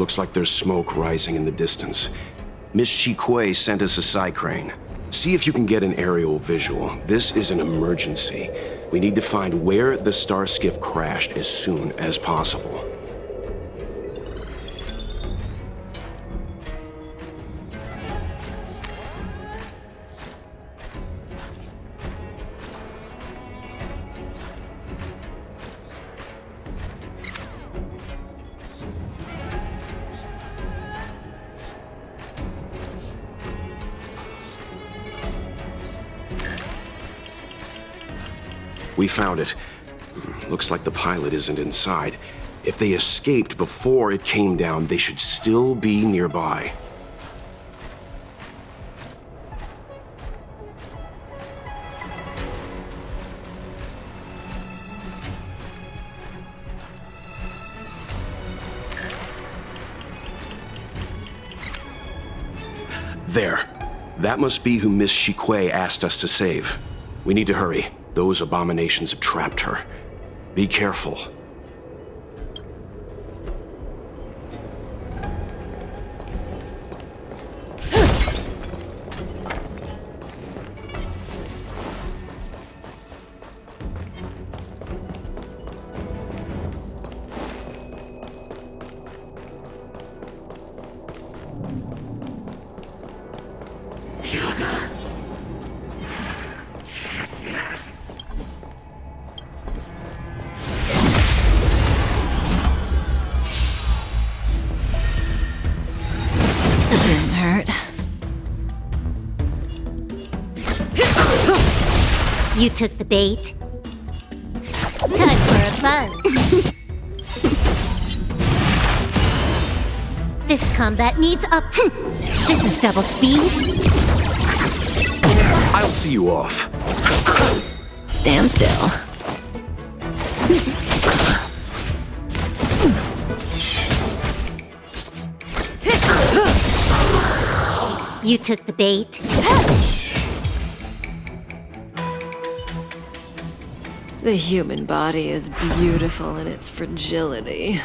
Looks like there's smoke rising in the distance. Miss Qingni sent us a side crane. See if you can get an aerial visual. This is an emergency. We need to find where the star skiff crashed as soon as possible. We found it. Looks like the pilot isn't inside. If they escaped before it came down, they should still be nearby. There. That must be who Miss Qingni asked us to save. We need to hurry. Those abominations have trapped her. Be careful. You took the bait. Time for a buzz. This combat needs up. This is double speed. I'll see you off. Stand still. You took the bait. The human body is beautiful in its fragility.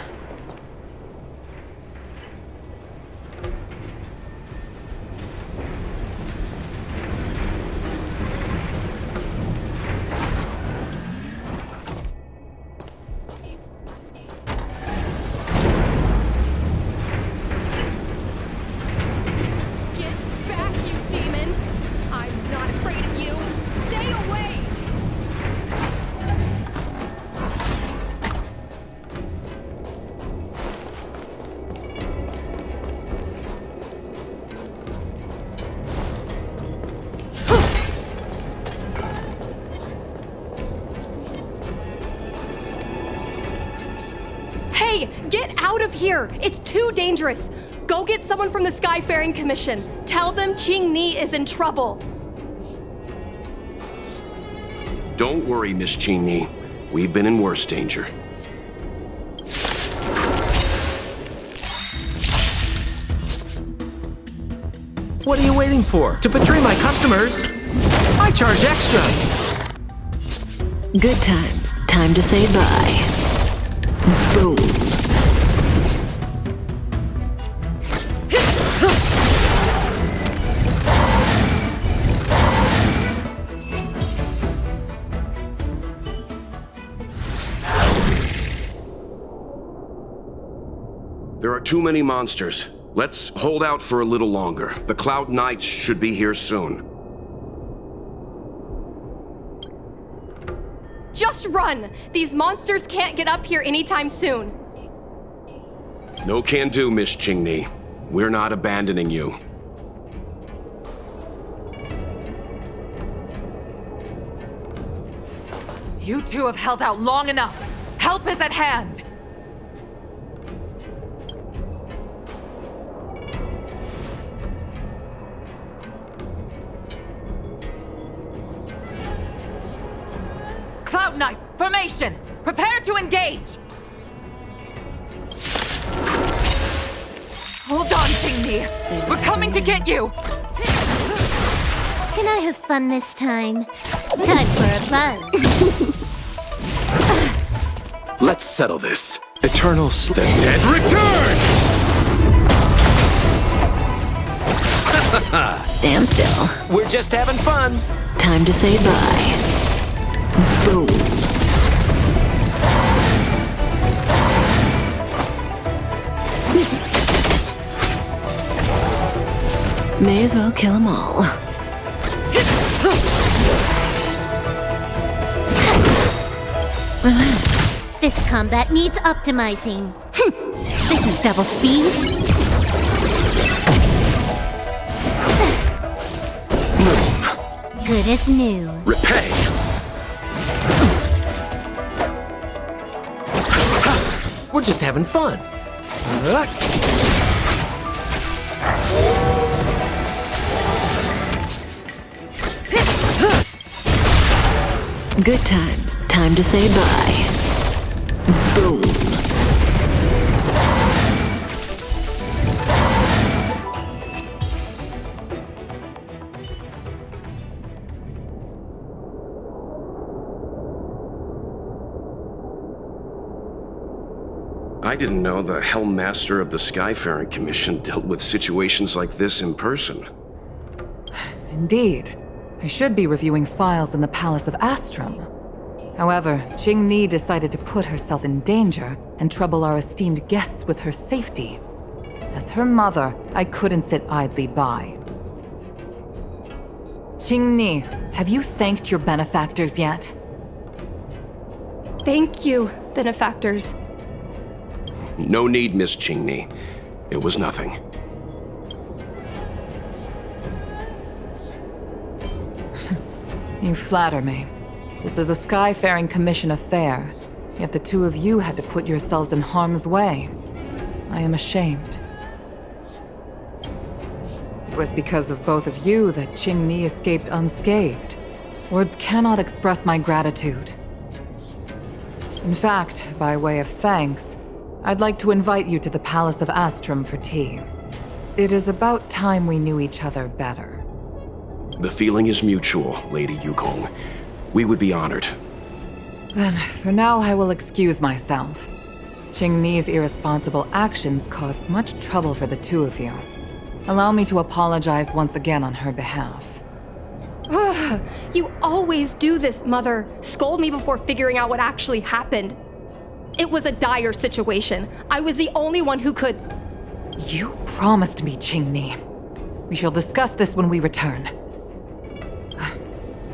Hey, get out of here! It's too dangerous! Go get someone from the Skyfaring Commission. Tell them Qingni is in trouble. Don't worry, Miss Qingni. We've been in worse danger. What are you waiting for? To betray my customers? I charge extra! Good times. Time to say bye. Boom. There are too many monsters. Let's hold out for a little longer. The Cloud Knights should be here soon. Just run! These monsters can't get up here anytime soon. No can do, Miss Qingni. We're not abandoning you. You two have held out long enough. Help is at hand. Cloud Knights, formation! Prepare to engage! Hold on, Qingni! We're coming to get you! Can I have fun this time? Time for a buzz. Let's settle this. Eternal The dead return! Stand still. We're just having fun. Time to say bye. Boom. May as well kill them all. Relax. This combat needs optimizing. This is double speed. Good as new. Repay! We're just having fun. Good times. Time to say bye. Boom. I didn't know the Helm Master of the Skyfaring Commission dealt with situations like this in person. Indeed. I should be reviewing files in the Palace of Astrum. However, Qingni decided to put herself in danger and trouble our esteemed guests with her safety. As her mother, I couldn't sit idly by. Qingni, have you thanked your benefactors yet? Thank you, benefactors. No need, Miss Qingni. It was nothing. You flatter me. This is a Skyfaring Commission affair, yet the two of you had to put yourselves in harm's way. I am ashamed. It was because of both of you that Qingni escaped unscathed. Words cannot express my gratitude. In fact, by way of thanks, I'd like to invite you to the Palace of Astrum for tea. It is about time we knew each other better. The feeling is mutual, Lady Yukong. We would be honored. Then, for now, I will excuse myself. Qingni's irresponsible actions caused much trouble for the two of you. Allow me to apologize once again on her behalf. Ugh, you always do this, Mother. Scold me before figuring out what actually happened. It was a dire situation. I was the only one who could... You promised me, Qingni. We shall discuss this when we return.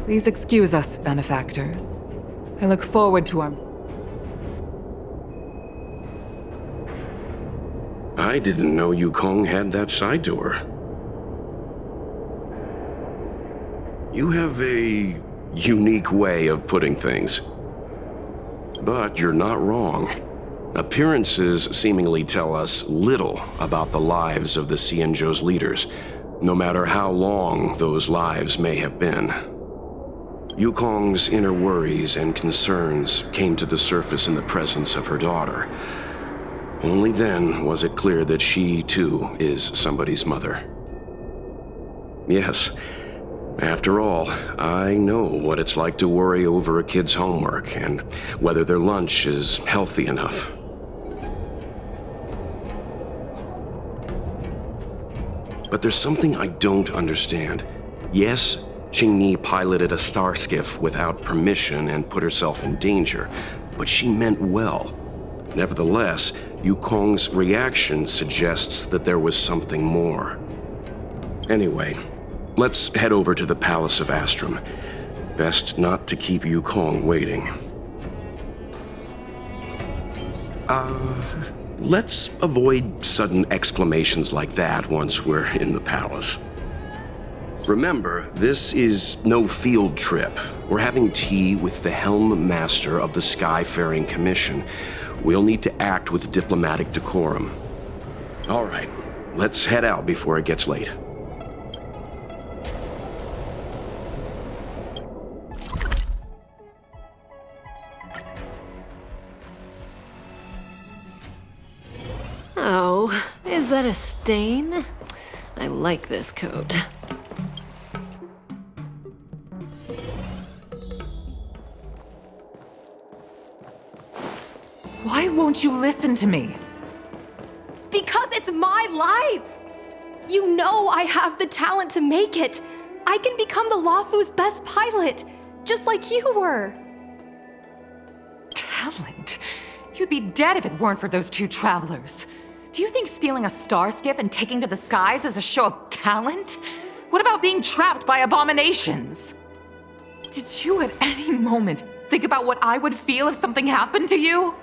Please excuse us, benefactors. I look forward to our... I didn't know Yukong had that side to her. You have a unique way of putting things. But you're not wrong. Appearances seemingly tell us little about the lives of the Xianzhou's leaders, no matter how long those lives may have been. Yukong's inner worries and concerns came to the surface in the presence of her daughter. Only then was it clear that she, too, is somebody's mother. Yes, after all, I know what it's like to worry over a kid's homework and whether their lunch is healthy enough. But there's something I don't understand. Yes, Qingni piloted a star skiff without permission and put herself in danger, but she meant well. Nevertheless, Yukong's reaction suggests that there was something more. Anyway, let's head over to the Palace of Astrum. Best not to keep Yukong waiting. Let's avoid sudden exclamations like that once we're in the palace. Remember, this is no field trip. We're having tea with the Helm Master of the Skyfaring Commission. We'll need to act with diplomatic decorum. All right, let's head out before it gets late. Oh, is that a stain? I like this coat. Why won't you listen to me? Because it's my life! You know I have the talent to make it. I can become the Luofu's best pilot, just like you were. Talent? You'd be dead if it weren't for those two travelers. Do you think stealing a star skiff and taking to the skies is a show of talent? What about being trapped by abominations? Did you at any moment think about what I would feel if something happened to you?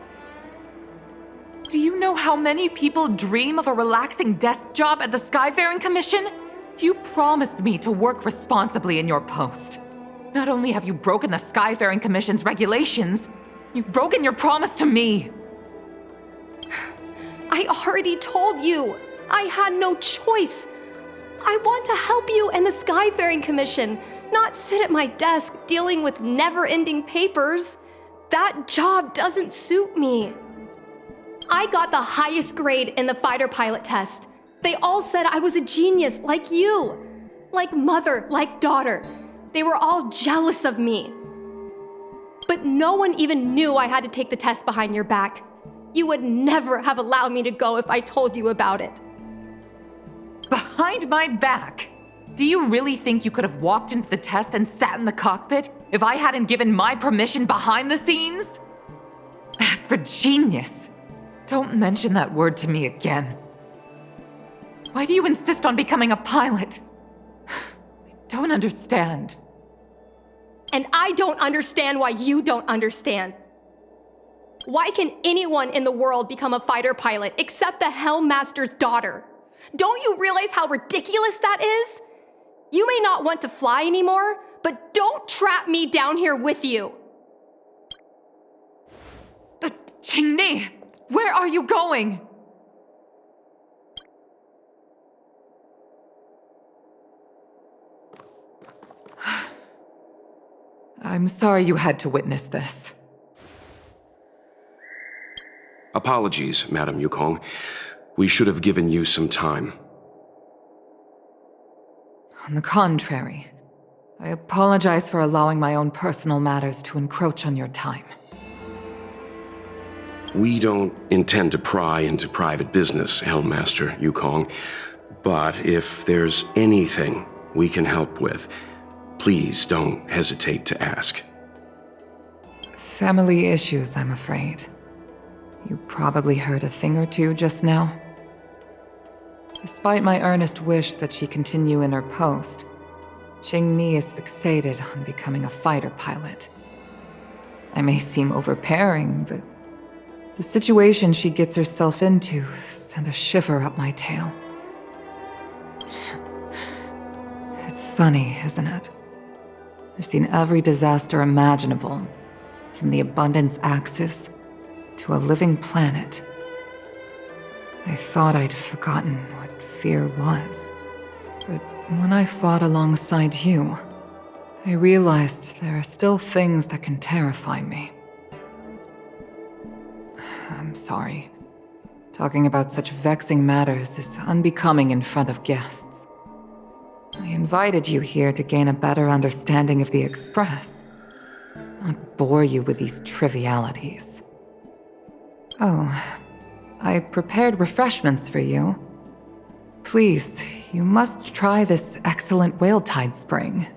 Do you know how many people dream of a relaxing desk job at the Skyfaring Commission? You promised me to work responsibly in your post. Not only have you broken the Skyfaring Commission's regulations, you've broken your promise to me. I already told you. I had no choice. I want to help you and the Skyfaring Commission, not sit at my desk dealing with never-ending papers. That job doesn't suit me. I got the highest grade in the fighter pilot test. They all said I was a genius, like you. Like mother, like daughter. They were all jealous of me. But no one even knew I had to take the test behind your back. You would never have allowed me to go if I told you about it. Behind my back? Do you really think you could have walked into the test and sat in the cockpit if I hadn't given my permission behind the scenes? As for genius, don't mention that word to me again. Why do you insist on becoming a pilot? I don't understand. And I don't understand why you don't understand. Why can anyone in the world become a fighter pilot except the Helmmaster's daughter? Don't you realize how ridiculous that is? You may not want to fly anymore, but don't trap me down here with you. Qingni, where are you going? I'm sorry you had to witness this. Apologies, Madam Yukong. We should have given you some time. On the contrary, I apologize for allowing my own personal matters to encroach on your time. We don't intend to pry into private business, Helmmaster Yukong. But if there's anything we can help with, please don't hesitate to ask. Family issues, I'm afraid. You probably heard a thing or two just now. Despite my earnest wish that she continue in her post, Qingni is fixated on becoming a fighter pilot. I may seem overbearing, but the situation she gets herself into sent a shiver up my tail. It's funny, isn't it? I've seen every disaster imaginable, from the abundance axis to a living planet. I thought I'd forgotten what fear was, but when I fought alongside you, I realized there are still things that can terrify me. I'm sorry. Talking about such vexing matters is unbecoming in front of guests. I invited you here to gain a better understanding of the Express, not bore you with these trivialities. Oh, I prepared refreshments for you. Please, you must try this excellent whale tide spring.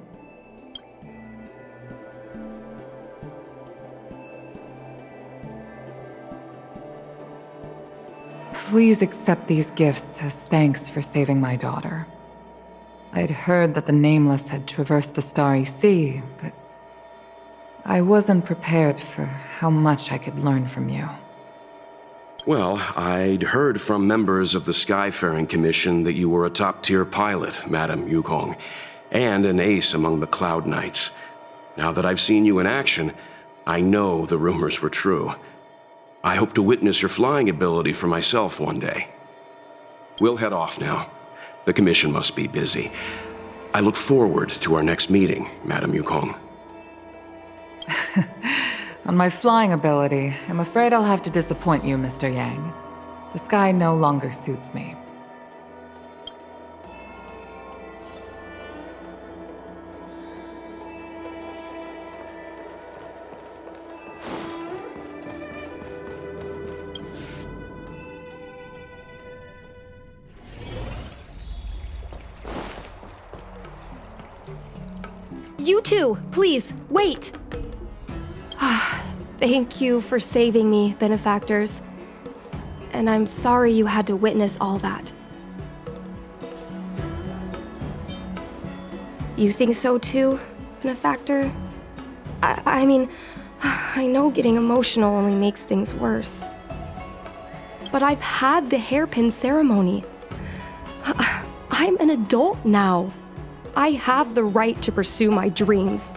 Please accept these gifts as thanks for saving my daughter. I'd heard that the Nameless had traversed the Starry Sea, but I wasn't prepared for how much I could learn from you. Well, I'd heard from members of the Skyfaring Commission that you were a top-tier pilot, Madam Yukong, and an ace among the Cloud Knights. Now that I've seen you in action, I know the rumors were true. I hope to witness your flying ability for myself one day. We'll head off now. The Commission must be busy. I look forward to our next meeting, Madam Yukong. On my flying ability, I'm afraid I'll have to disappoint you, Mr. Yang. The sky no longer suits me. You two, please, wait! Thank you for saving me, benefactors. And I'm sorry you had to witness all that. You think so too, benefactor? I mean, I know getting emotional only makes things worse. But I've had the hairpin ceremony. I'm an adult now. I have the right to pursue my dreams.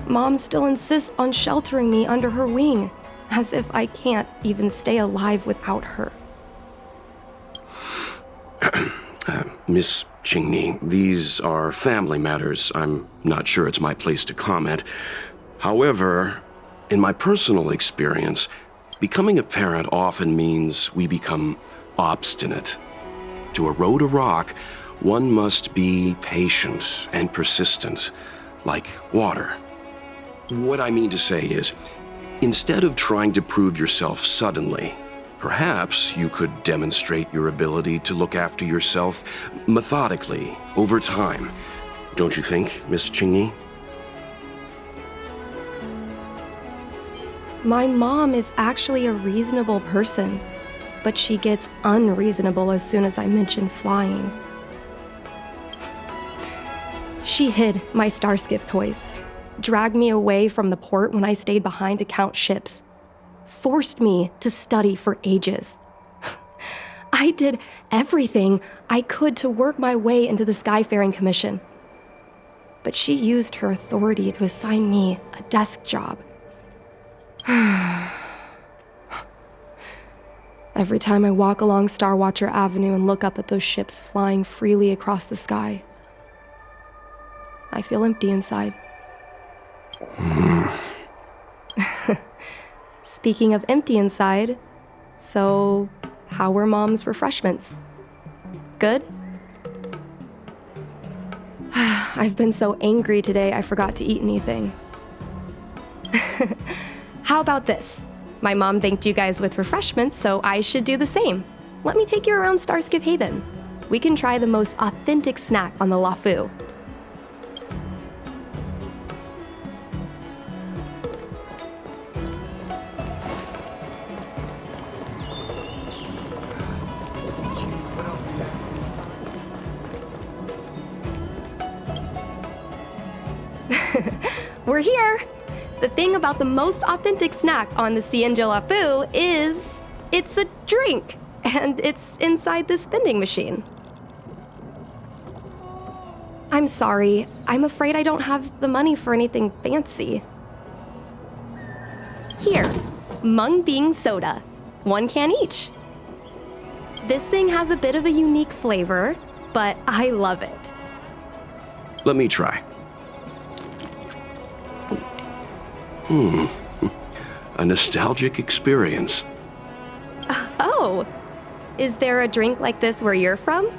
Mom still insists on sheltering me under her wing, as if I can't even stay alive without her. Miss Qingni, these are family matters. I'm not sure it's my place to comment. However, in my personal experience, becoming a parent often means we become obstinate. To erode a rock, one must be patient and persistent, like water. What I mean to say is, instead of trying to prove yourself suddenly, perhaps you could demonstrate your ability to look after yourself methodically, over time. Don't you think, Miss Qingni? My mom is actually a reasonable person, but she gets unreasonable as soon as I mention flying. She hid my Starskiff toys, dragged me away from the port when I stayed behind to count ships, forced me to study for ages. I did everything I could to work my way into the Skyfaring Commission. But she used her authority to assign me a desk job. Every time I walk along Starwatcher Avenue and look up at those ships flying freely across the sky, I feel empty inside. Speaking of empty inside, so how were Mom's refreshments? Good? I've been so angry today I forgot to eat anything. How about this? My mom thanked you guys with refreshments, so I should do the same. Let me take you around Starskiff Haven. We can try the most authentic snack on the LaFu. We're here! The thing about the most authentic snack on the CNJ LaFu is it's a drink, and it's inside this vending machine. I'm sorry, I'm afraid I don't have the money for anything fancy. Here, Mung Bean Soda. 1 can each. This thing has a bit of a unique flavor, but I love it. Let me try. A nostalgic experience. Oh, is there a drink like this where you're from?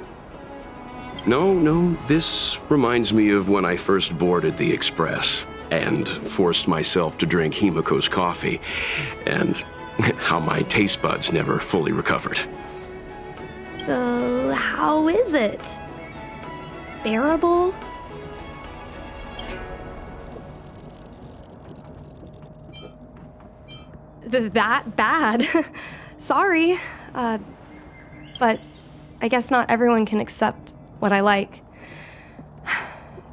No, this reminds me of when I first boarded the Express and forced myself to drink Himiko's coffee, and how my taste buds never fully recovered. So, how is it? Bearable? That bad? Sorry. But I guess not everyone can accept what I like.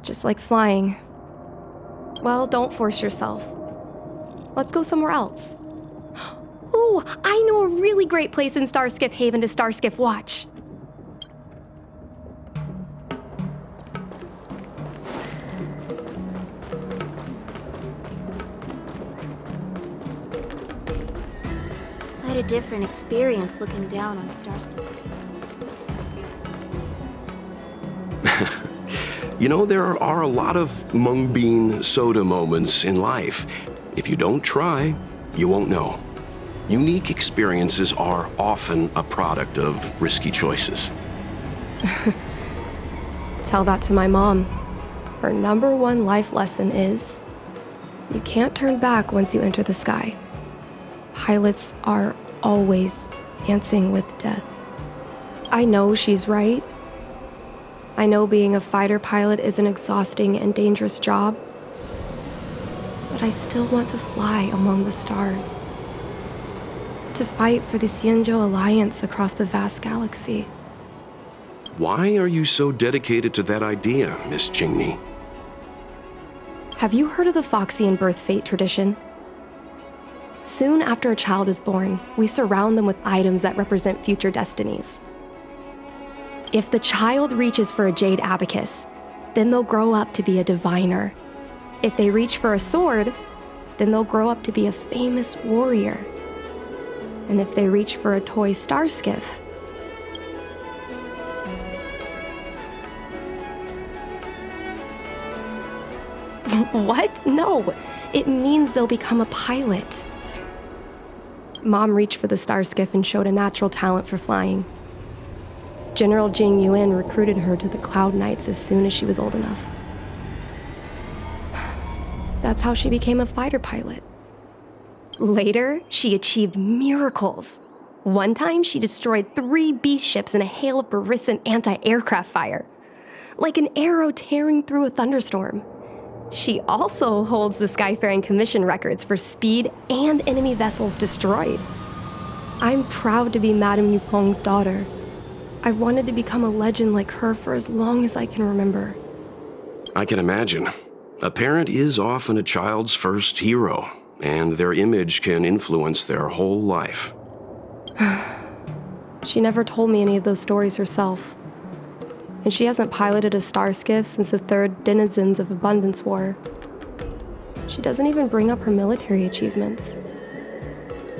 Just like flying. Well, don't force yourself. Let's go somewhere else. Ooh, I know a really great place in Starskiff Haven to Starskiff watch. I had a different experience looking down on Starskiff. You know, there are a lot of mung bean soda moments in life. If you don't try, you won't know. Unique experiences are often a product of risky choices. Tell that to my mom. Her #1 life lesson is, you can't turn back once you enter the sky. Pilots are always dancing with death. I know she's right. I know being a fighter pilot is an exhausting and dangerous job, but I still want to fly among the stars. To fight for the Xianzhou Alliance across the vast galaxy. Why are you so dedicated to that idea, Miss Qingni? Have you heard of the Foxian birth fate tradition? Soon after a child is born, we surround them with items that represent future destinies. If the child reaches for a jade abacus, then they'll grow up to be a diviner. If they reach for a sword, then they'll grow up to be a famous warrior. And if they reach for a toy star skiff, what? No, it means they'll become a pilot. Mom reached for the star skiff and showed a natural talent for flying. General Jing Yuan recruited her to the Cloud Knights as soon as she was old enough. That's how she became a fighter pilot. Later, she achieved miracles. One time, she destroyed 3 beast ships in a hail of Barisan anti-aircraft fire, like an arrow tearing through a thunderstorm. She also holds the Skyfaring Commission records for speed and enemy vessels destroyed. I'm proud to be Madame Yukong's daughter. I've wanted to become a legend like her for as long as I can remember. I can imagine. A parent is often a child's first hero, and their image can influence their whole life. She never told me any of those stories herself. And she hasn't piloted a star skiff since the 3rd Denizens of Abundance War. She doesn't even bring up her military achievements.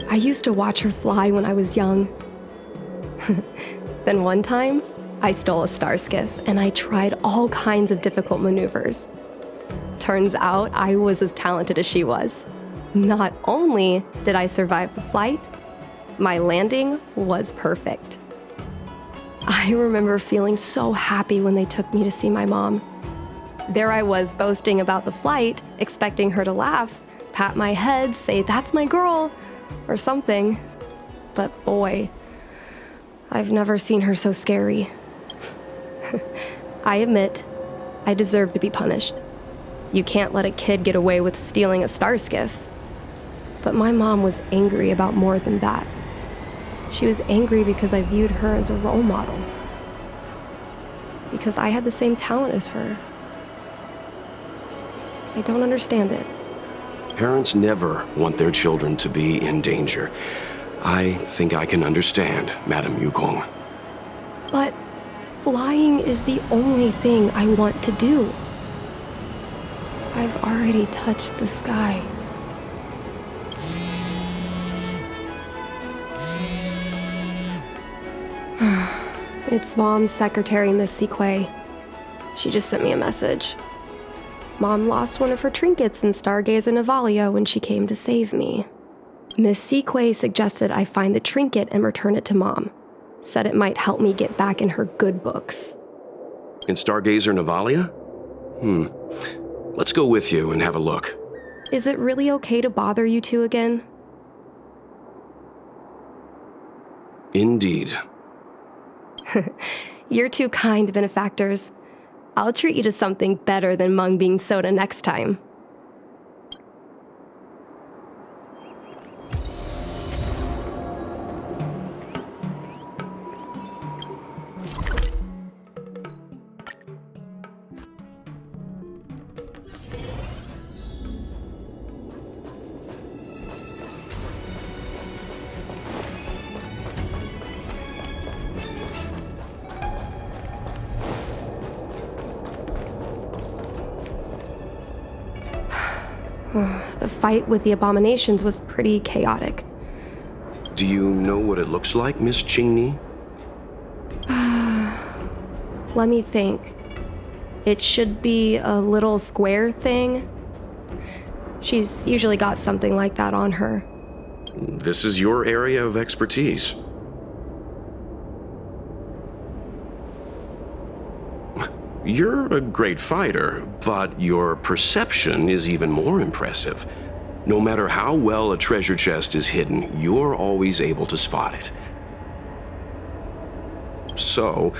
I used to watch her fly when I was young. Then one time, I stole a star skiff and I tried all kinds of difficult maneuvers. Turns out I was as talented as she was. Not only did I survive the flight, my landing was perfect. I remember feeling so happy when they took me to see my mom. There I was boasting about the flight, expecting her to laugh, pat my head, say, "That's my girl," or something. But boy, I've never seen her so scary. I admit, I deserve to be punished. You can't let a kid get away with stealing a star skiff. But my mom was angry about more than that. She was angry because I viewed her as a role model. Because I had the same talent as her. I don't understand it. Parents never want their children to be in danger. I think I can understand, Madame Yukong. But flying is the only thing I want to do. I've already touched the sky. It's Mom's secretary, Miss Siquei. She just sent me a message. Mom lost one of her trinkets in Stargazer Navalia when she came to save me. Miss Siquei suggested I find the trinket and return it to Mom. Said it might help me get back in her good books. In Stargazer Navalia? Let's go with you and have a look. Is it really okay to bother you two again? Indeed. You're too kind, benefactors. I'll treat you to something better than mung bean soda next time. The fight with the abominations was pretty chaotic. Do you know what it looks like, Miss Qingni? Let me think. It should be a little square thing. She's usually got something like that on her. This is your area of expertise. You're a great fighter, but your perception is even more impressive. No matter how well a treasure chest is hidden, you're always able to spot it. So,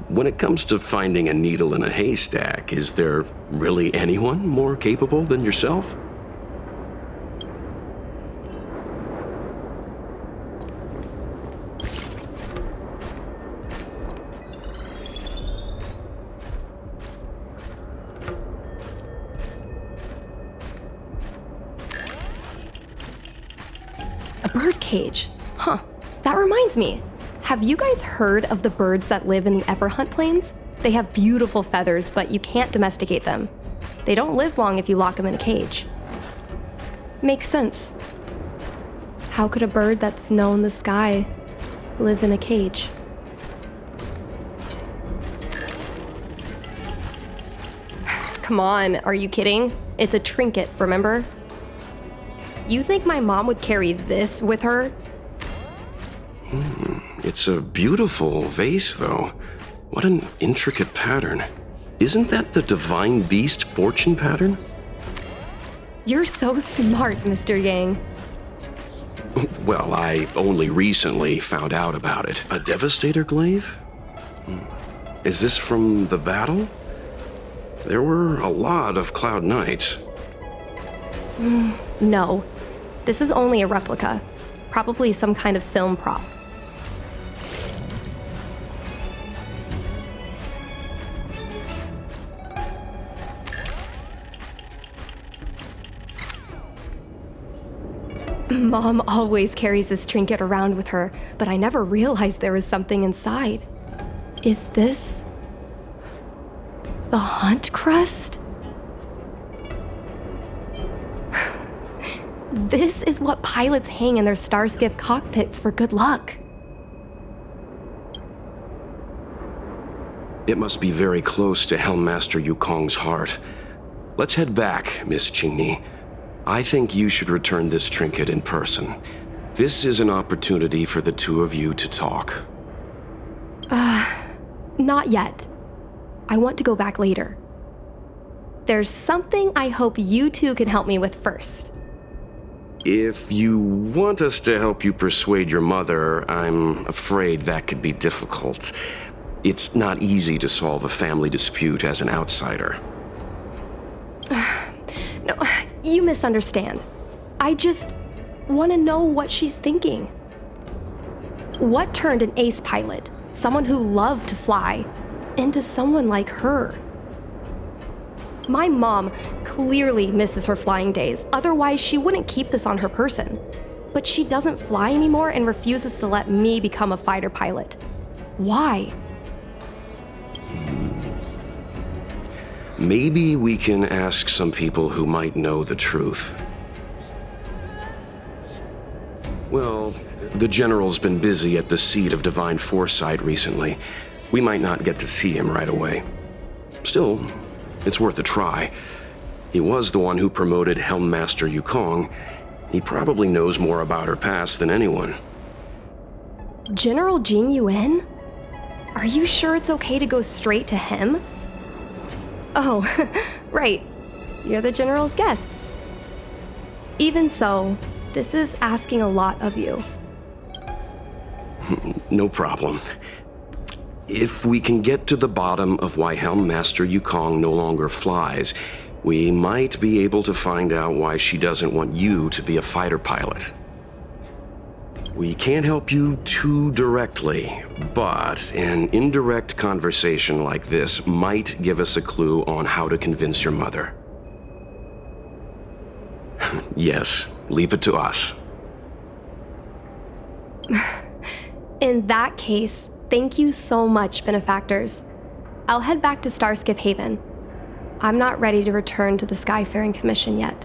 When it comes to finding a needle in a haystack, is there really anyone more capable than yourself? A bird cage. Huh. That reminds me. Have you guys heard of the birds that live in the Everhunt Plains? They have beautiful feathers, but you can't domesticate them. They don't live long if you lock them in a cage. Makes sense. How could a bird that's known the sky live in a cage? Come on, are you kidding? It's a trinket, remember? You think my mom would carry this with her? It's a beautiful vase, though. What an intricate pattern. Isn't that the divine beast fortune pattern? You're so smart, Mr. Yang. Well, I only recently found out about it. A Devastator glaive? Is this from the battle? There were a lot of Cloud Knights. No. This is only a replica. Probably some kind of film prop. Mom always carries this trinket around with her, but I never realized there was something inside. Is this the Hunt Crest? This is what pilots hang in their Starskiff cockpits for good luck. It must be very close to Helmmaster Yukong's heart. Let's head back, Miss Qingni. I think you should return this trinket in person. This is an opportunity for the two of you to talk. Not yet. I want to go back later. There's something I hope you two can help me with first. If you want us to help you persuade your mother, I'm afraid that could be difficult. It's not easy to solve a family dispute as an outsider. No, you misunderstand. I just want to know what she's thinking. What turned an ace pilot, someone who loved to fly, into someone like her? My mom clearly misses her flying days, otherwise she wouldn't keep this on her person. But she doesn't fly anymore and refuses to let me become a fighter pilot. Why? Maybe we can ask some people who might know the truth. Well, the General's been busy at the seat of Divine Foresight recently. We might not get to see him right away. Still, it's worth a try. He was the one who promoted Helmmaster Yukong. He probably knows more about her past than anyone. General Jing Yuan? Are you sure it's okay to go straight to him? Oh, right. You're the General's guests. Even so, this is asking a lot of you. No problem. If we can get to the bottom of why Helmmaster Yukong no longer flies, we might be able to find out why she doesn't want you to be a fighter pilot. We can't help you too directly, but an indirect conversation like this might give us a clue on how to convince your mother. Yes, leave it to us. In that case, thank you so much, benefactors. I'll head back to Starskiff Haven. I'm not ready to return to the Skyfaring Commission yet.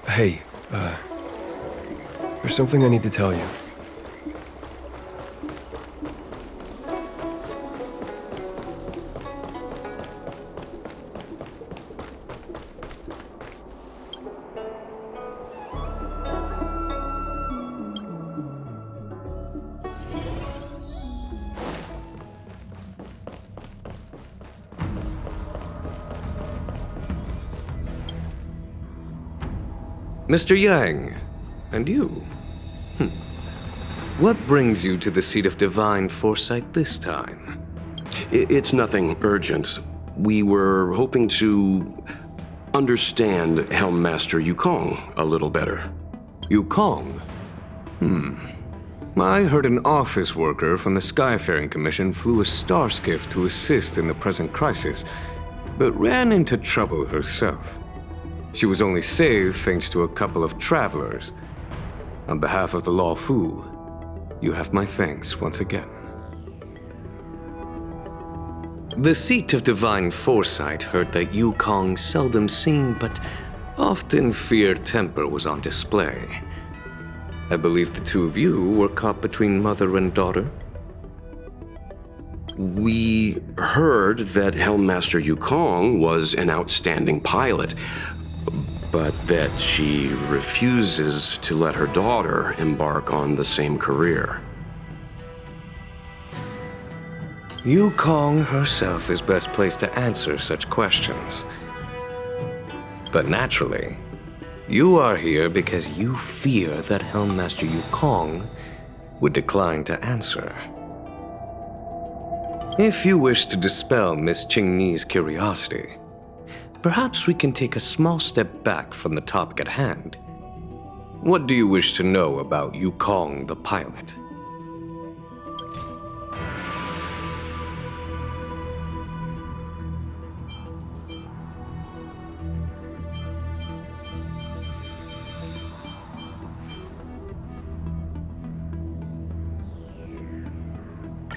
Hey, there's something I need to tell you. Mr. Yang, and you? What brings you to the seat of divine foresight this time? It's nothing urgent. We were hoping to understand Helmmaster Yukong a little better. Yukong? I heard an office worker from the Skyfaring Commission flew a star skiff to assist in the present crisis, but ran into trouble herself. She was only saved thanks to a couple of travelers. On behalf of the Law Fu, you have my thanks once again. The seat of divine foresight heard that Yukong's seldom seen but often feared temper was on display. I believe the two of you were caught between mother and daughter. We heard that Helmmaster Yukong was an outstanding pilot, but that she refuses to let her daughter embark on the same career. Yukong herself is best placed to answer such questions. But naturally, you are here because you fear that Helmmaster Yukong would decline to answer. If you wish to dispel Miss Qingni's curiosity, perhaps we can take a small step back from the topic at hand. What do you wish to know about Yukong the pilot?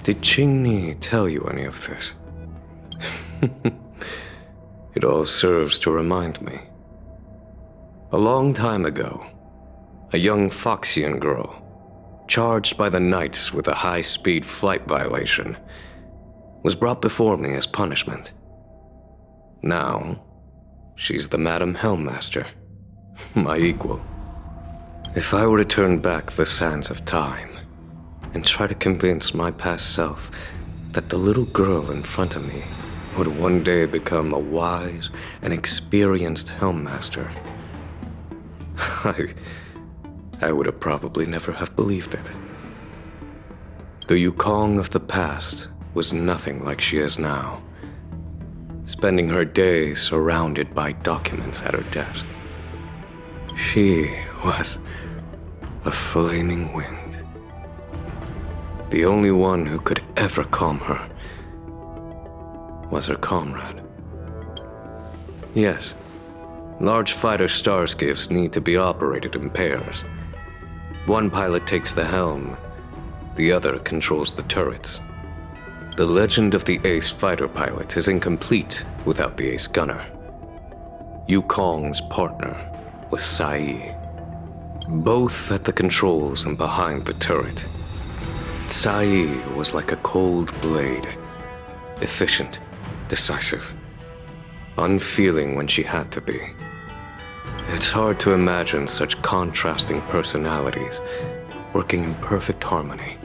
Did Qingni tell you any of this? It all serves to remind me. A long time ago, a young Foxian girl, charged by the Knights with a high-speed flight violation, was brought before me as punishment. Now, she's the Madam Helmmaster, my equal. If I were to turn back the sands of time and try to convince my past self that the little girl in front of me would one day become a wise and experienced Helmmaster, I would have probably never have believed it. The Yukong of the past was nothing like she is now, spending her days surrounded by documents at her desk. She was a flaming wind. The only one who could ever calm her was her comrade. Yes, large fighter starskiffs need to be operated in pairs. One pilot takes the helm, the other controls the turrets. The legend of the ace fighter pilot is incomplete without the ace gunner. Yukong's partner was Sai, both at the controls and behind the turret. Sai was like a cold blade, efficient, decisive, unfeeling when she had to be. It's hard to imagine such contrasting personalities working in perfect harmony.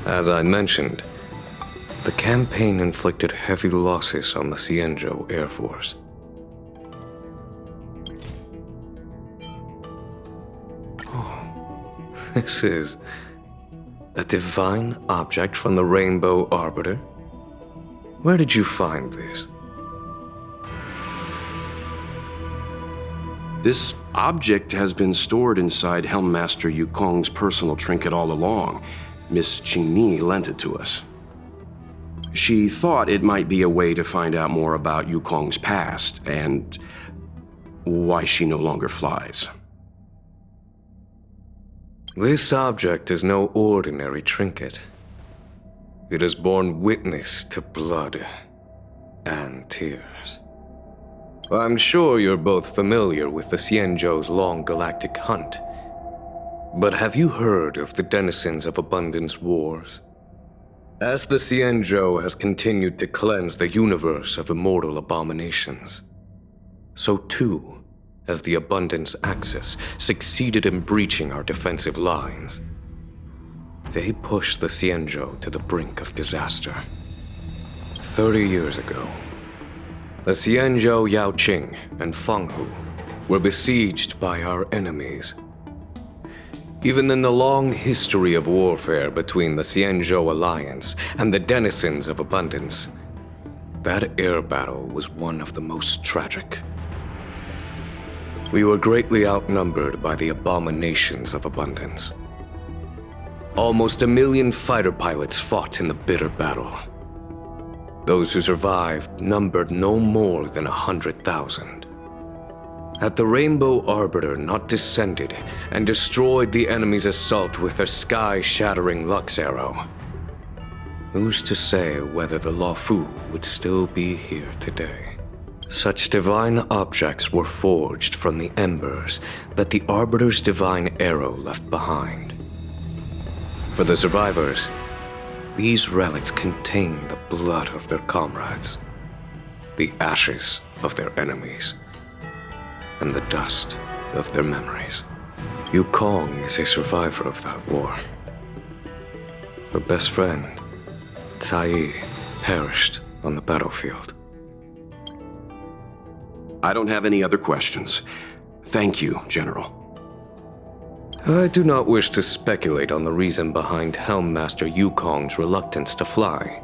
As I mentioned, the campaign inflicted heavy losses on the Xianzhou Air Force. Oh, this is a divine object from the Rainbow Arbiter? Where did you find this? This object has been stored inside Helmmaster Yukong's personal trinket all along. Miss Qingni lent it to us. She thought it might be a way to find out more about Yukong's past and why she no longer flies. This object is no ordinary trinket. It has borne witness to blood and tears. I'm sure you're both familiar with the Xianzhou's long galactic hunt, but have you heard of the denizens of Abundance Wars? As the Xianzhou has continued to cleanse the universe of immortal abominations, so too as the Abundance Axis succeeded in breaching our defensive lines. They pushed the Xianzhou to the brink of disaster. 30 years ago, the Xianzhou Yaoqing and Fenghu were besieged by our enemies. Even in the long history of warfare between the Xianzhou Alliance and the denizens of Abundance, that air battle was one of the most tragic. We were greatly outnumbered by the abominations of Abundance. Almost 1 million fighter pilots fought in the bitter battle. Those who survived numbered no more than 100,000. Had the Rainbow Arbiter not descended and destroyed the enemy's assault with their sky-shattering Lux Arrow, who's to say whether the Luofu would still be here today? Such divine objects were forged from the embers that the Arbiter's divine arrow left behind. For the survivors, these relics contain the blood of their comrades, the ashes of their enemies, and the dust of their memories. Yukong is a survivor of that war. Her best friend, Cai, perished on the battlefield. I don't have any other questions. Thank you, General. I do not wish to speculate on the reason behind Helmmaster Yukong's reluctance to fly,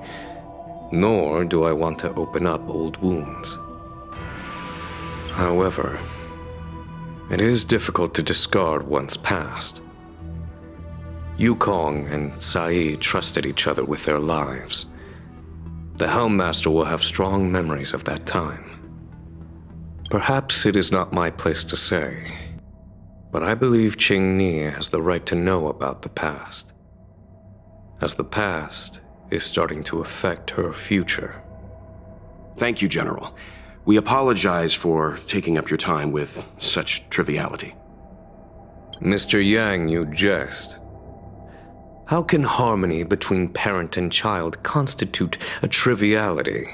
nor do I want to open up old wounds. However, it is difficult to discard one's past. Yukong and Cai trusted each other with their lives. The Helmmaster will have strong memories of that time. Perhaps it is not my place to say, but I believe Qingni has the right to know about the past, as the past is starting to affect her future. Thank you, General. We apologize for taking up your time with such triviality. Mr. Yang, you jest. How can harmony between parent and child constitute a triviality?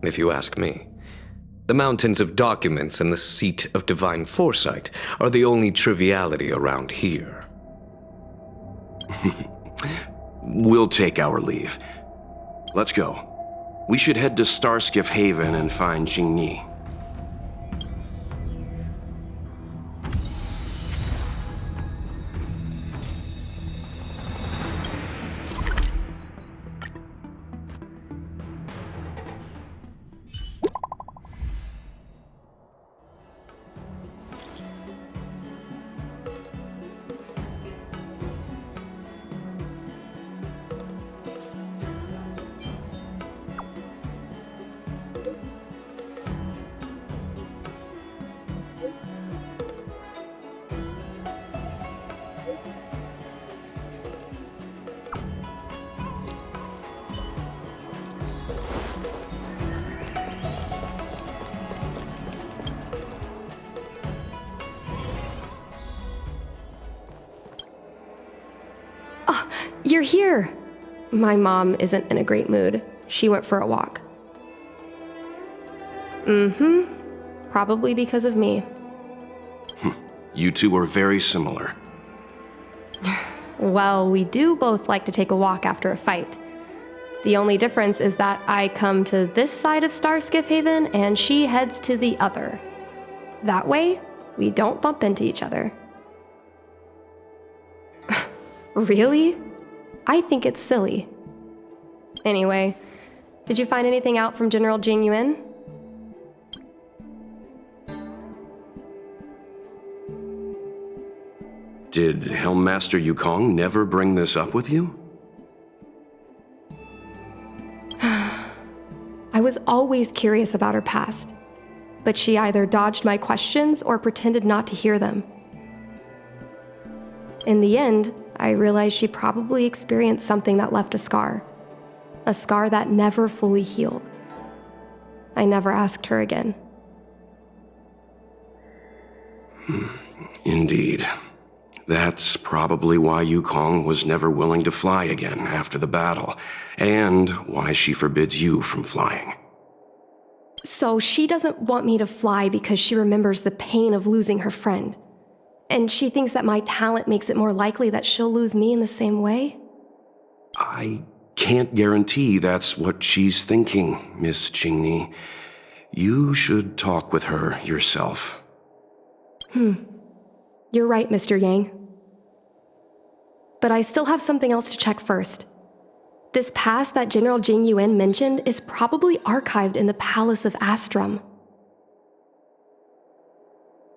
If you ask me, the mountains of documents and the seat of divine foresight are the only triviality around here. We'll take our leave. Let's go. We should head to Starskiff Haven and find Qingni. You're here! My mom isn't in a great mood. She went for a walk. Probably because of me. You two are very similar. Well, we do both like to take a walk after a fight. The only difference is that I come to this side of Starskiff Haven and she heads to the other. That way, we don't bump into each other. Really? I think it's silly. Anyway, did you find anything out from General Jing Yuan? Did Helmmaster Yukong never bring this up with you? I was always curious about her past, but she either dodged my questions or pretended not to hear them. In the end, I realized she probably experienced something that left a scar that never fully healed. I never asked her again. Indeed. That's probably why Yukong was never willing to fly again after the battle, and why she forbids you from flying. So she doesn't want me to fly because she remembers the pain of losing her friend. And she thinks that my talent makes it more likely that she'll lose me in the same way? I can't guarantee that's what she's thinking, Miss Qingni. You should talk with her yourself. You're right, Mr. Yang. But I still have something else to check first. This pass that General Jing Yuan mentioned is probably archived in the Palace of Astrum.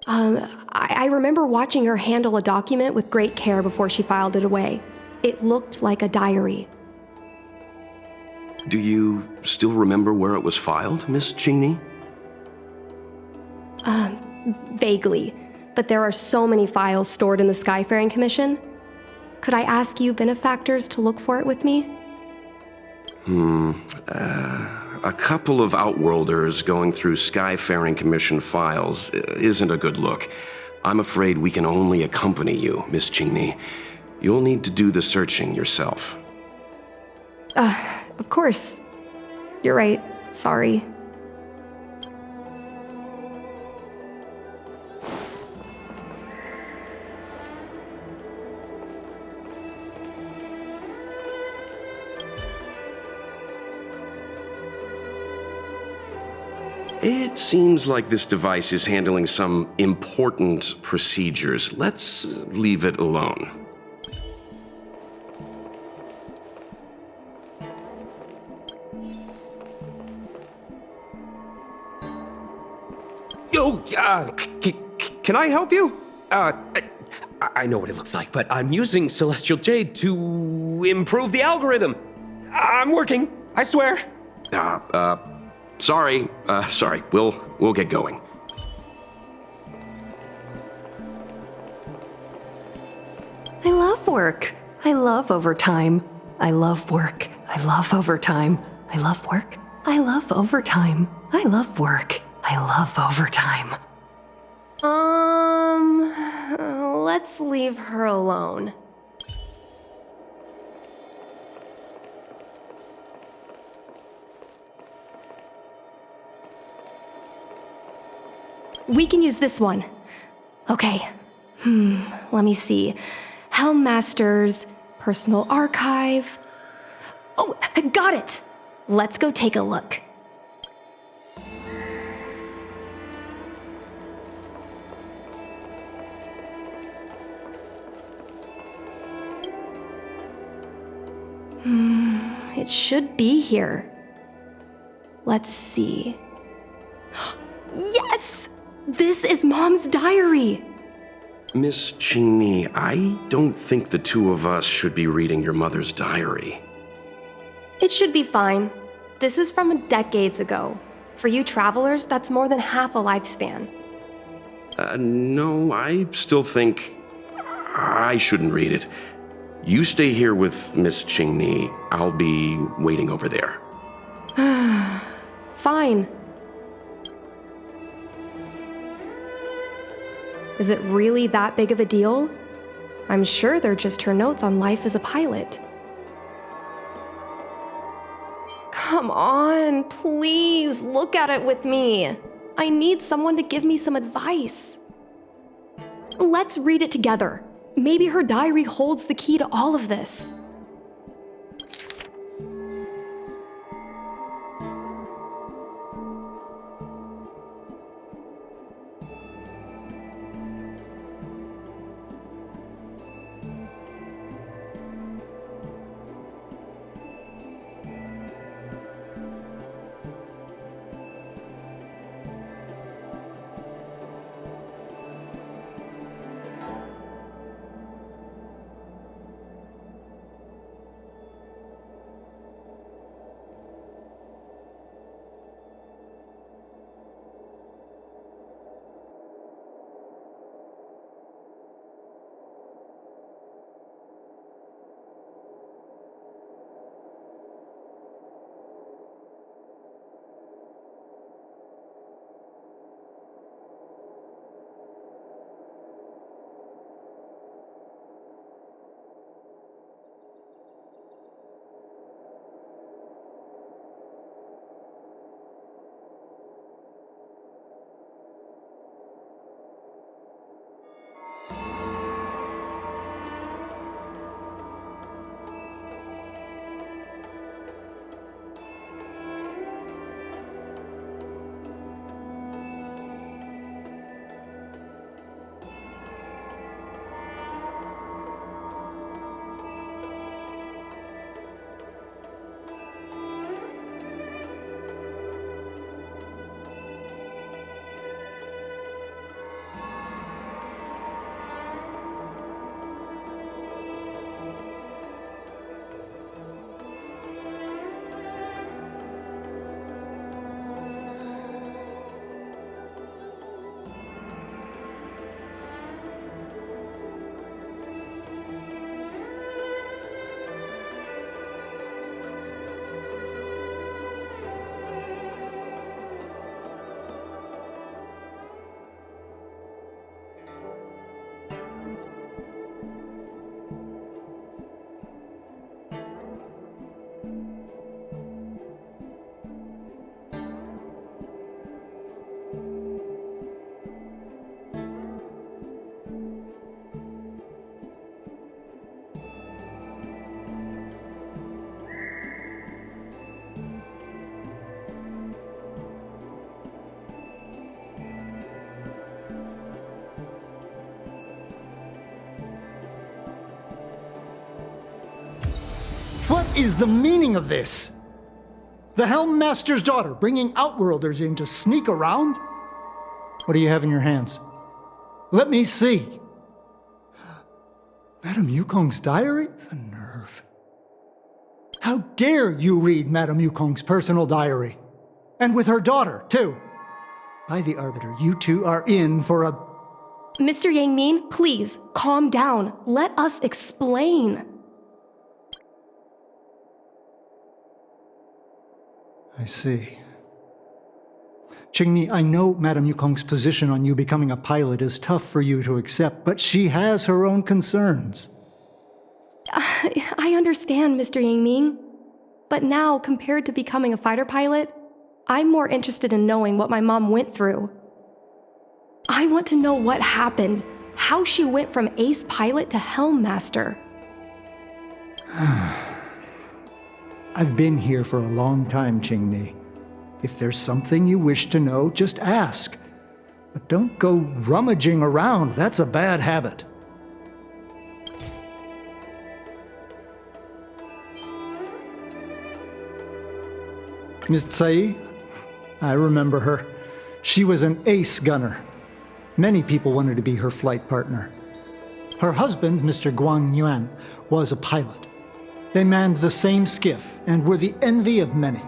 I remember watching her handle a document with great care before she filed it away. It looked like a diary. Do you still remember where it was filed, Miss Qingni? Vaguely, but there are so many files stored in the Skyfaring Commission. Could I ask you benefactors to look for it with me? A couple of Outworlders going through Skyfaring Commission files isn't a good look. I'm afraid we can only accompany you, Miss Qingni. You'll need to do the searching yourself. Of course. You're right. Sorry. It seems like this device is handling some important procedures. Let's leave it alone. Can I help you? I know what it looks like, but I'm using Celestial Jade to improve the algorithm. I'm working, I swear. Sorry. We'll get going. I love work. I love overtime. I love work. I love overtime. I love work. I love overtime. I love work. I love overtime. Let's leave her alone. We can use this one. Okay. Let me see. Helm Masters, Personal Archive. Oh, got it! Let's go take a look. It should be here. Let's see. Yes! This is Mom's diary! Miss Qingni, I don't think the two of us should be reading your mother's diary. It should be fine. This is from decades ago. For you travelers, that's more than half a lifespan. No, I still think I shouldn't read it. You stay here with Miss Qingni. I'll be waiting over there. Fine. Is it really that big of a deal? I'm sure they're just her notes on life as a pilot. Come on, please, look at it with me. I need someone to give me some advice. Let's read it together. Maybe her diary holds the key to all of this. is the meaning of this? The Helm Master's daughter bringing Outworlders in to sneak around? What do you have in your hands? Let me see. Madame Yukong's diary? The nerve. How dare you read Madame Yukong's personal diary? And with her daughter, too. By the Arbiter, you two are in for a... Mr. Yang Min, please, calm down. Let us explain. I see. Qingni, I know Madame Yukong's position on you becoming a pilot is tough for you to accept, but she has her own concerns. I understand, Mr. Yang Ming. But now, compared to becoming a fighter pilot, I'm more interested in knowing what my mom went through. I want to know what happened, how she went from ace pilot to Helm Master. I've been here for a long time, Qingni. If there's something you wish to know, just ask. But don't go rummaging around. That's a bad habit. Miss Tsai? I remember her. She was an ace gunner. Many people wanted to be her flight partner. Her husband, Mr. Guang Yuan, was a pilot. They manned the same skiff and were the envy of many.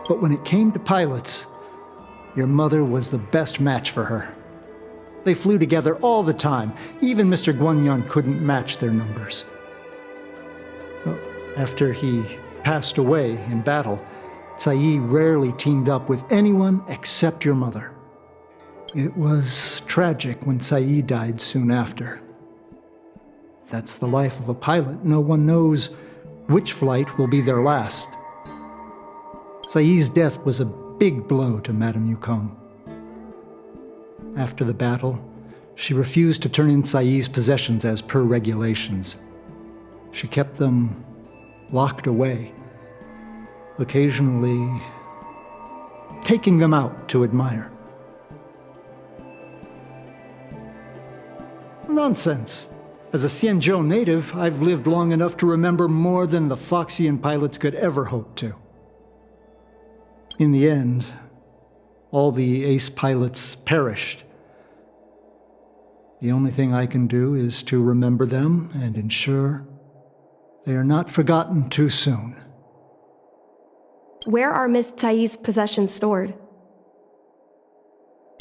But when it came to pilots, your mother was the best match for her. They flew together all the time. Even Mr. Guanyan couldn't match their numbers. Well, after he passed away in battle, Tsai rarely teamed up with anyone except your mother. It was tragic when Tsai died soon after. That's the life of a pilot. No one knows which flight will be their last. Tsai's death was a big blow to Madame Yukong. After the battle, she refused to turn in Tsai's possessions as per regulations. She kept them locked away, occasionally taking them out to admire. Nonsense. As a Xianzhou native, I've lived long enough to remember more than the Foxian pilots could ever hope to. In the end, all the ace pilots perished. The only thing I can do is to remember them and ensure they are not forgotten too soon. Where are Miss Tsai's possessions stored?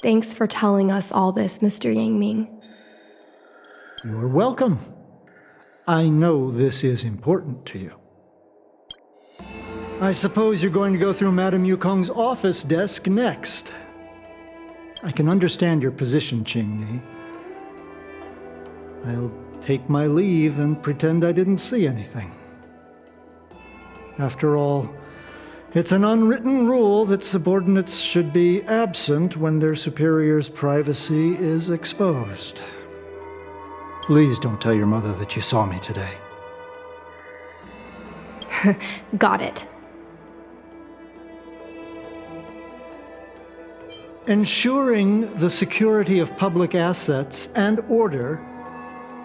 Thanks for telling us all this, Mr. Yang Ming. You're welcome. I know this is important to you. I suppose you're going to go through Madame Yukong's office desk next. I can understand your position, Qingni. I'll take my leave and pretend I didn't see anything. After all, it's an unwritten rule that subordinates should be absent when their superior's privacy is exposed. Please don't tell your mother that you saw me today. Got it. Ensuring the security of public assets and order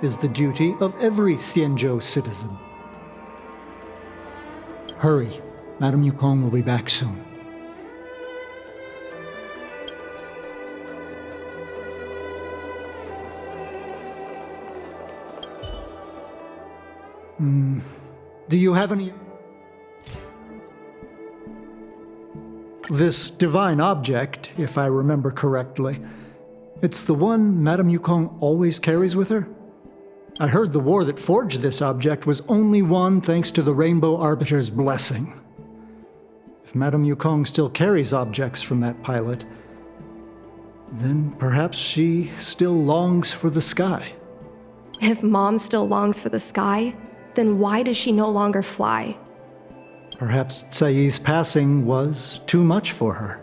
is the duty of every Xianzhou citizen. Hurry. Madame Yukong will be back soon. Do you have any... This divine object, if I remember correctly, it's the one Madame Yukong always carries with her? I heard the war that forged this object was only won thanks to the Rainbow Arbiter's blessing. If Madame Yukong still carries objects from that pilot, then perhaps she still longs for the sky. If Mom still longs for the sky, then why does she no longer fly? Perhaps Tsai's passing was too much for her.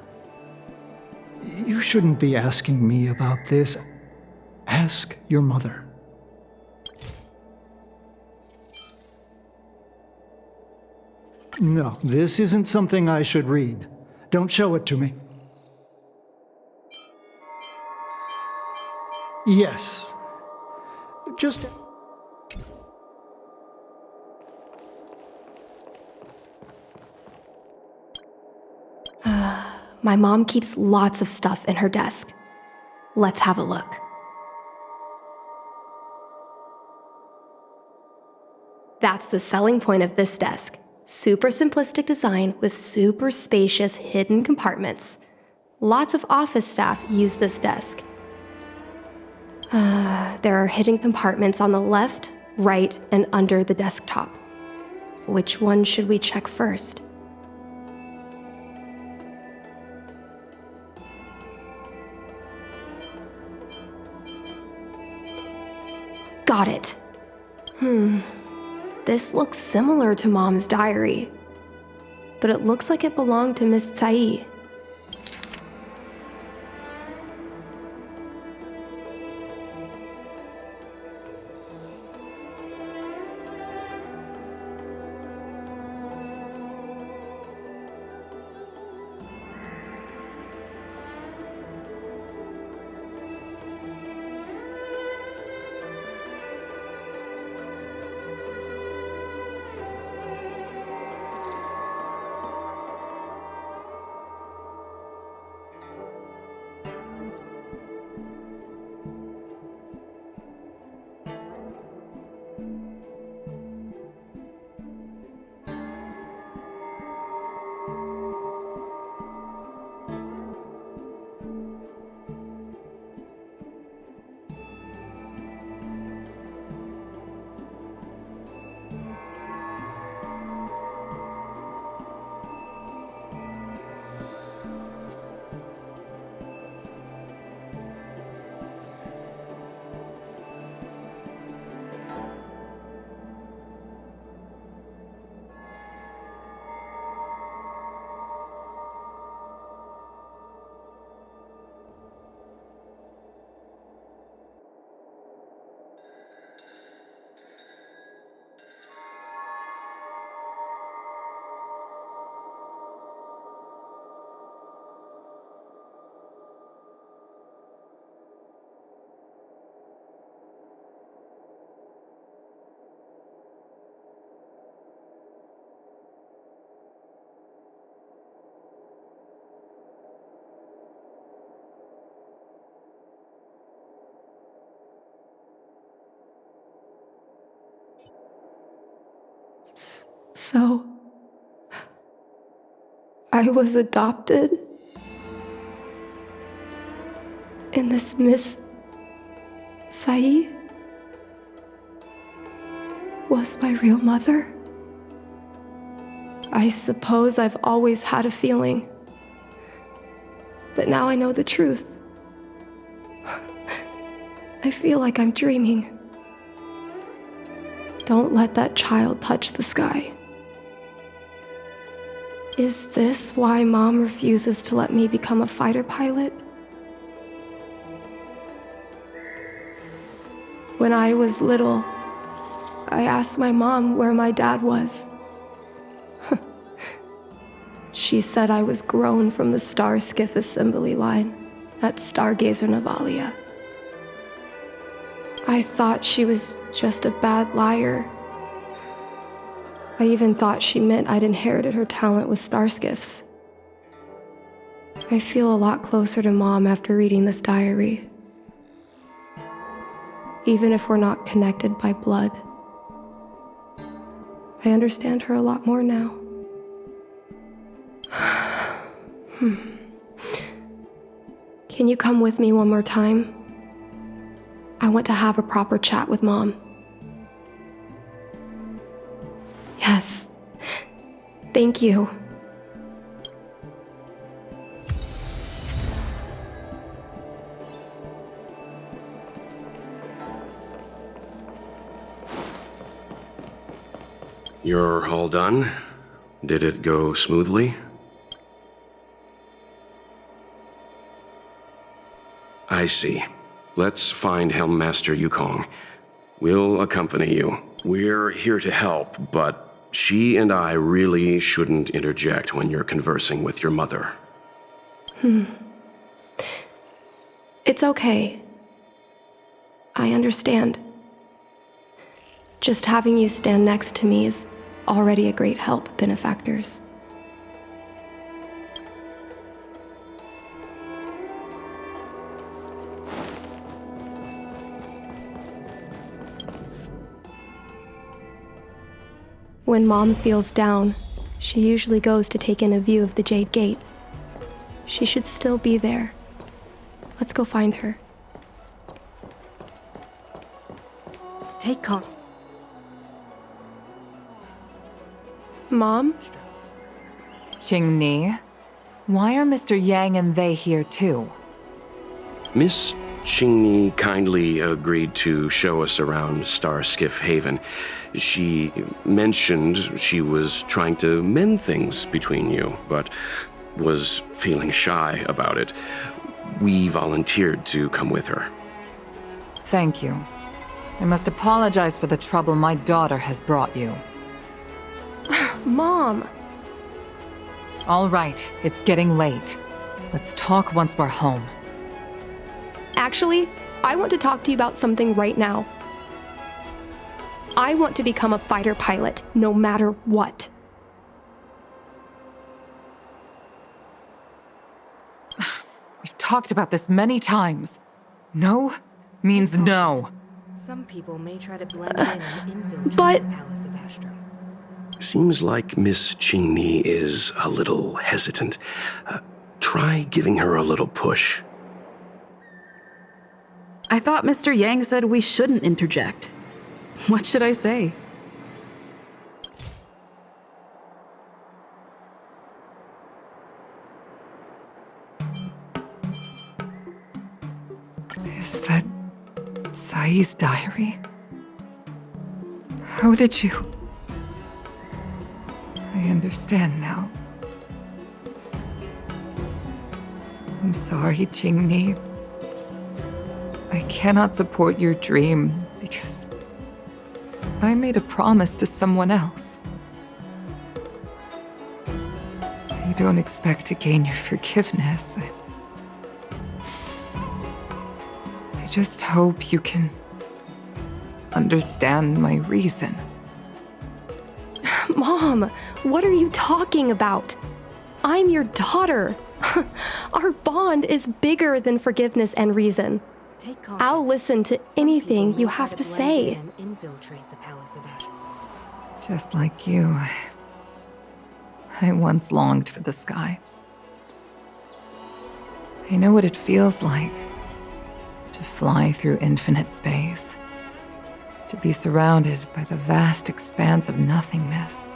You shouldn't be asking me about this. Ask your mother. No, this isn't something I should read. Don't show it to me. Yes. My mom keeps lots of stuff in her desk. Let's have a look. That's the selling point of this desk. Super simplistic design with super spacious hidden compartments. Lots of office staff use this desk. There are hidden compartments on the left, right, and under the desktop. Which one should we check first? Got it. This looks similar to Mom's diary, but it looks like it belonged to Miss Tsai. So, I was adopted? And this Miss Tsai was my real mother? I suppose I've always had a feeling, but now I know the truth. I feel like I'm dreaming. Don't let that child touch the sky. Is this why Mom refuses to let me become a fighter pilot? When I was little, I asked my mom where my dad was. She said I was grown from the Star Skiff assembly line at Stargazer Navalia. I thought she was just a bad liar. I even thought she meant I'd inherited her talent with starskiffs. I feel a lot closer to Mom after reading this diary. Even if we're not connected by blood. I understand her a lot more now. Can you come with me one more time? I want to have a proper chat with Mom. Yes. Thank you. You're all done? Did it go smoothly? I see. Let's find Helmmaster Yukong. We'll accompany you. We're here to help, but she and I really shouldn't interject when you're conversing with your mother. It's okay. I understand. Just having you stand next to me is already a great help, benefactors. When Mom feels down, she usually goes to take in a view of the Jade Gate. She should still be there. Let's go find her. Take caution. Mom? Qingni, why are Mr. Yang and they here too? Miss Qingni kindly agreed to show us around Starskiff Haven. She mentioned she was trying to mend things between you, but was feeling shy about it. We volunteered to come with her. Thank you. I must apologize for the trouble my daughter has brought you. Mom! All right, it's getting late. Let's talk once we're home. Actually, I want to talk to you about something right now. I want to become a fighter pilot, no matter what. We've talked about this many times. No means no. Some people may try to blend in and infiltrate But- the Palace of Astrum. Seems like Miss Qingni is a little hesitant. Try giving her a little push. I thought Mr. Yang said we shouldn't interject. What should I say? Is that Sai's diary? How did you... I understand now. I'm sorry, Qingni. I cannot support your dream because I made a promise to someone else. I don't expect to gain your forgiveness. I just hope you can understand my reason. Mom, what are you talking about? I'm your daughter. Our bond is bigger than forgiveness and reason. Take caution. I'll listen to Some anything people you may try have to blend say. in and infiltrate the Palace of Astrum. Just like you, I once longed for the sky. I know what it feels like to fly through infinite space, to be surrounded by the vast expanse of nothingness,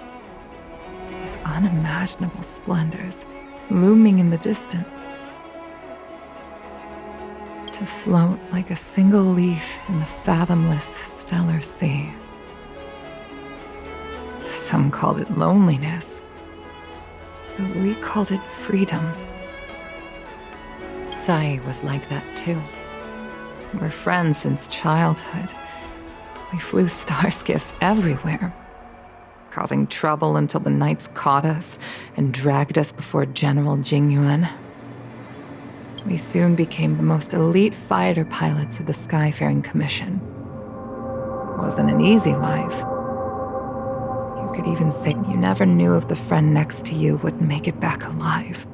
with unimaginable splendors looming in the distance, to float like a single leaf in the fathomless stellar sea. Some called it loneliness, but we called it freedom. Sai was like that too. We're friends since childhood. We flew starskiffs everywhere, causing trouble until the knights caught us and dragged us before General Jingyuan. We soon became the most elite fighter pilots of the Skyfaring Commission. Wasn't an easy life. You could even say you never knew if the friend next to you would make it back alive.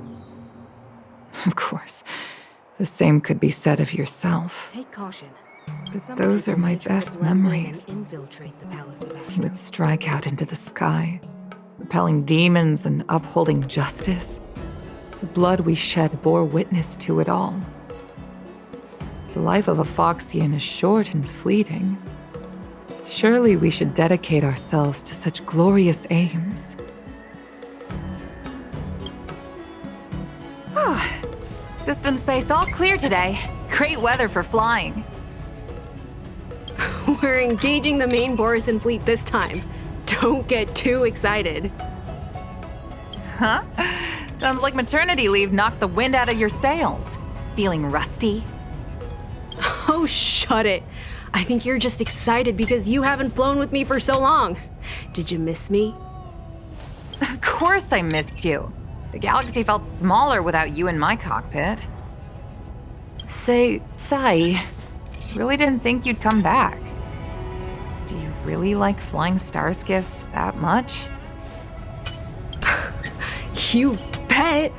Of course, the same could be said of yourself. Take caution. But Some those people are my may try to best blend in memories. and infiltrate the Palace of We Astrum. would strike out into the sky, repelling demons and upholding justice. The blood we shed bore witness to it all. The life of a Foxian is short and fleeting. Surely we should dedicate ourselves to such glorious aims. System space all clear today. Great weather for flying. We're engaging the main Borisan fleet this time. Don't get too excited. Huh? Sounds like maternity leave knocked the wind out of your sails. Feeling rusty? Oh, shut it. I think you're just excited because you haven't flown with me for so long. Did you miss me? Of course I missed you. The galaxy felt smaller without you in my cockpit. Say, Sai, really didn't think you'd come back. Do you really like flying starskiffs that much? You bet.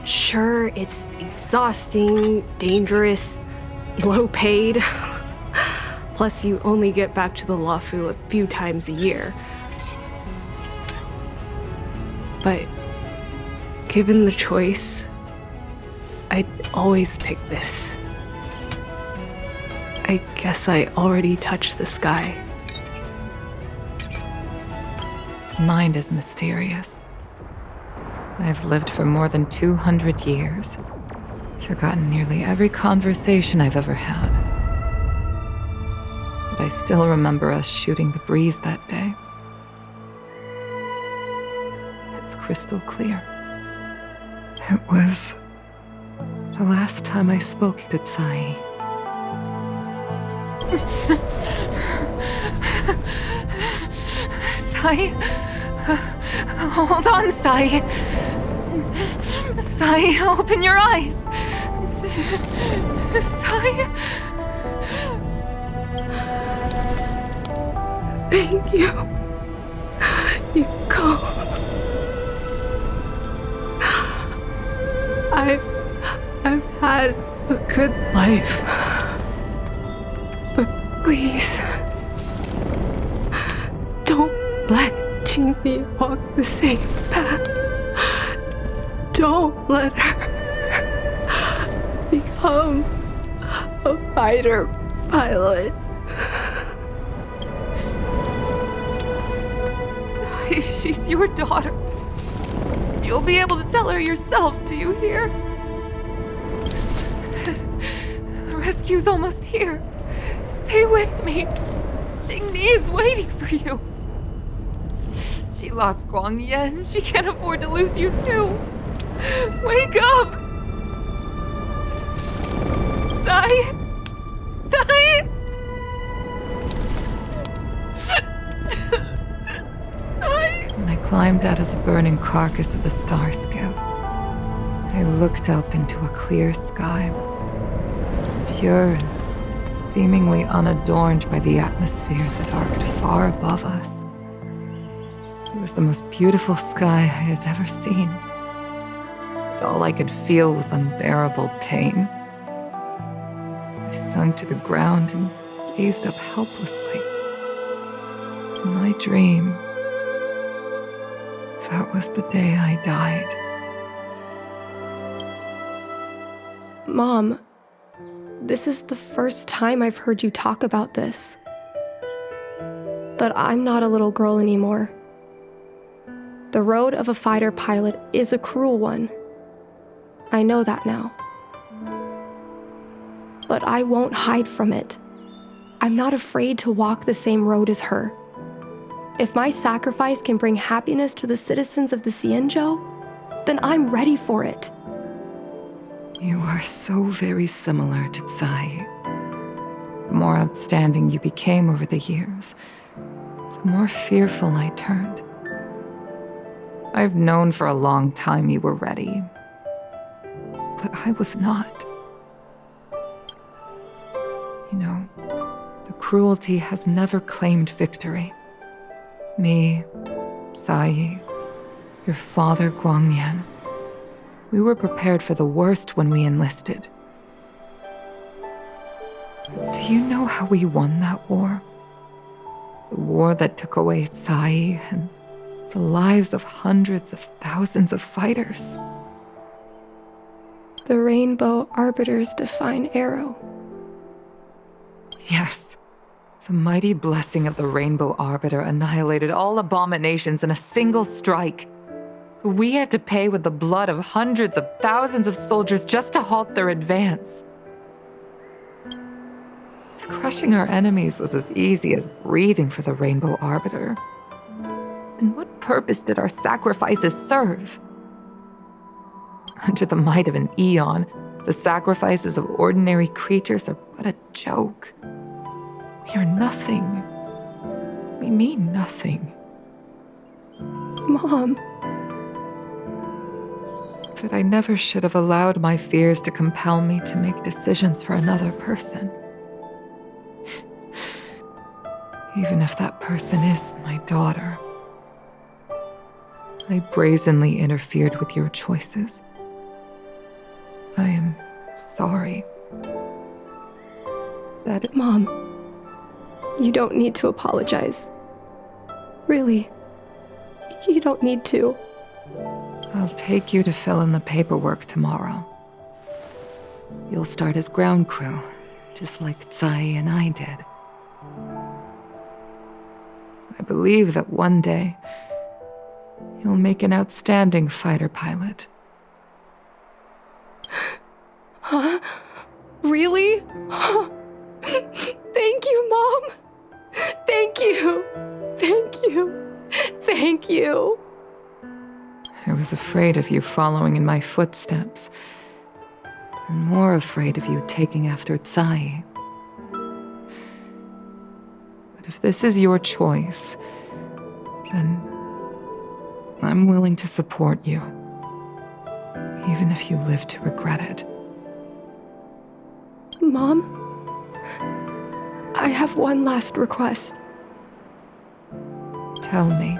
Sure, it's exhausting, dangerous, low paid. Plus, you only get back to the Luofu a few times a year. but given the choice, I'd always pick this. I guess I already touched the sky. Mind is mysterious. I've lived for more than 200 years. Forgotten nearly every conversation I've ever had. But I still remember us shooting the breeze that day. It's crystal clear. It was the last time I spoke to Tsai. Sai? Hold on, Sai. Sai, open your eyes. Sai? Thank you, Yukong. I've had a good life. But please, don't let Qingni walk the same path. Don't let her become a fighter pilot. Sai, she's your daughter. You'll be able to tell her yourself, do you hear? The rescue's almost here. Stay with me. Qingni is waiting for you. She lost Guangyan. She can't afford to lose you too. Wake up! Sai? Sai? Sai? When I climbed out of the burning carcass of the star skiff, I looked up into a clear sky. Pure and seemingly unadorned by the atmosphere that arced far above us. It was the most beautiful sky I had ever seen. But all I could feel was unbearable pain. I sunk to the ground and gazed up helplessly. In my dream, that was the day I died. Mom, this is the first time I've heard you talk about this. But I'm not a little girl anymore. The road of a fighter pilot is a cruel one. I know that now. But I won't hide from it. I'm not afraid to walk the same road as her. If my sacrifice can bring happiness to the citizens of the Xianzhou, then I'm ready for it. You are so very similar to Tsai. The more outstanding you became over the years, the more fearful I turned. I've known for a long time you were ready, but I was not. You know, the cruelty has never claimed victory. Me, Tsai, your father Guangyan. We were prepared for the worst when we enlisted. Do you know how we won that war? The war that took away Tsai and the lives of hundreds of thousands of fighters. The Rainbow Arbiter's divine arrow. Yes. The mighty blessing of the Rainbow Arbiter annihilated all abominations in a single strike. We had to pay with the blood of hundreds of thousands of soldiers just to halt their advance. If crushing our enemies was as easy as breathing for the Rainbow Arbiter, then what purpose did our sacrifices serve? Under the might of an eon, the sacrifices of ordinary creatures are but a joke. We are nothing. We mean nothing. Mom. But I never should have allowed my fears to compel me to make decisions for another person. Even if that person is my daughter. I brazenly interfered with your choices. I am sorry. Mom, you don't need to apologize. Really, you don't need to. I'll take you to fill in the paperwork tomorrow. You'll start as ground crew, just like Tsai and I did. I believe that one day, you'll make an outstanding fighter pilot. Huh? Really? Thank you, Mom. Thank you. Thank you. Thank you. I was afraid of you following in my footsteps, and more afraid of you taking after Tsai. But if this is your choice, then I'm willing to support you, even if you live to regret it. Mom, I have one last request. Tell me.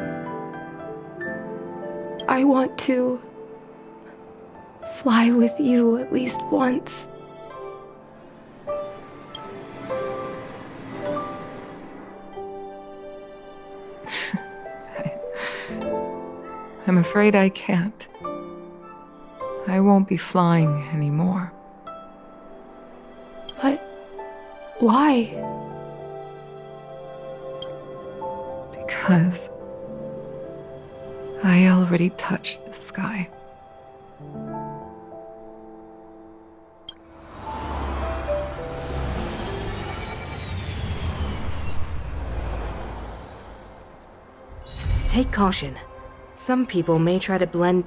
I want to fly with you at least once. I'm afraid I can't. I won't be flying anymore. But why? Because I already touched the sky. Take caution. Some people may try to blend